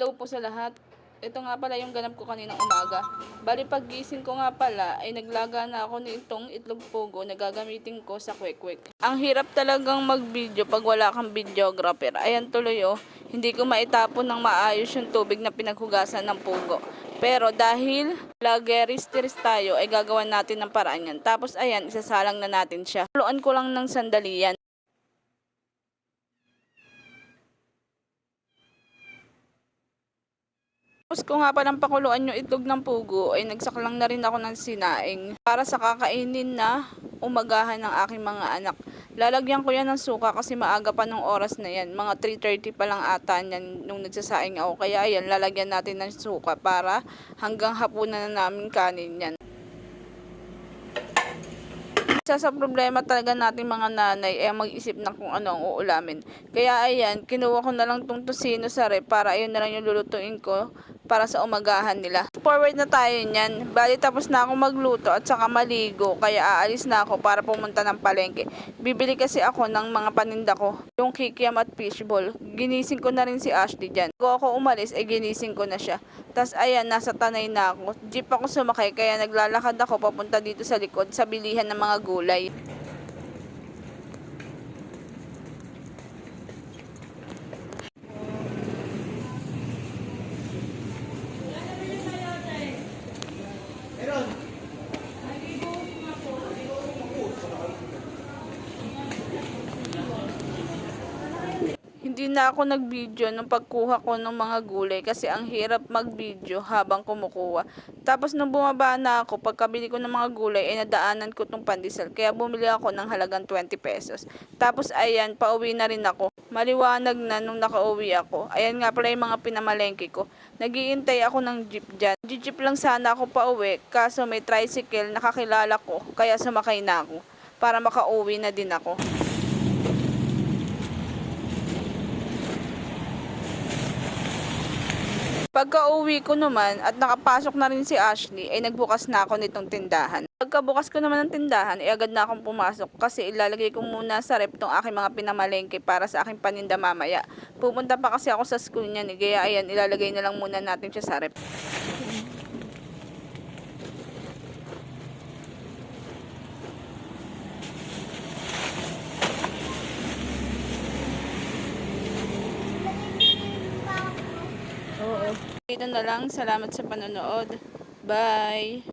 Hello po sa lahat. Ito nga pala yung ganap ko kaninang umaga. Bali paggising ko nga pala ay naglaga na ako nitong itlog pugo na gagamitin ko sa kwek-kwek. Ang hirap talagang mag-video pag wala kang videographer. Ayan tuloy oh, hindi ko maitapon ng maayos yung tubig na pinaghugasan ng pugo. Pero dahil vloggeristis tayo ay gagawan natin ng paraan yan. Tapos ayan, isasalang na natin siya. Luan ko lang ng sandali yan. Tapos ko nga palang pakuluan yung itlog ng pugo ay nagsaklang na rin ako ng sinaing para sa kakainin na umagahan ng aking mga anak. Lalagyan ko yan ng suka kasi maaga pa nung oras na yan. Mga 3:30 pa lang ata yan nung nagsasaing ako. Kaya ayan, lalagyan natin ng suka para hanggang hapunan na namin kanin yan. Isa sa problema talaga nating mga nanay ay mag-isip na kung ano ang uulamin. Kaya ayan, kinuha ko na lang tong tosino sa rep para ayun na lang yung lulutuin ko para sa umagahan nila. Forward na tayo niyan. Bali tapos na ako magluto at saka maligo kaya aalis na ako para pumunta ng palengke. Bibili kasi ako ng mga paninda ko, yung kikiam at fishball. Ginising ko na rin si Ashley dyan. Bago ako umalis ay ginising ko na siya. Tas ayan, nasa Tanay na ako. Jeep ako sumakay kaya naglalakad ako papunta dito sa likod sa bilihan ng mga gulay. Hindi na ako nag-video nung pagkuha ko ng mga gulay kasi ang hirap mag-video habang kumukuha. Tapos nung bumaba na ako, pagkabili ko ng mga gulay ay nadaanan ko tong pandesal. Kaya bumili ako ng halagang 20 pesos. Tapos ayan, pauwi na rin ako. Maliwanag na nung nakauwi ako. Ayan nga pala yung mga pinamalengke ko. Nagiintay ako ng jeep dyan. Jeep lang sana ako pauwi, kaso may tricycle nakakilala ko. Kaya sumakay na ako para makauwi na din ako. Pagka-uwi ko naman at nakapasok na rin si Ashley, ay nagbukas na ako nitong tindahan. Pagkabukas ko naman ng tindahan, ay agad na akong pumasok kasi ilalagay ko muna sa rep tong aking mga pinamalengke para sa aking paninda mamaya. Pupunta pa kasi ako sa school niyan, kaya ayan, ilalagay na lang muna natin siya sa rep. Oo. Dito na lang. Salamat sa panonood. Bye!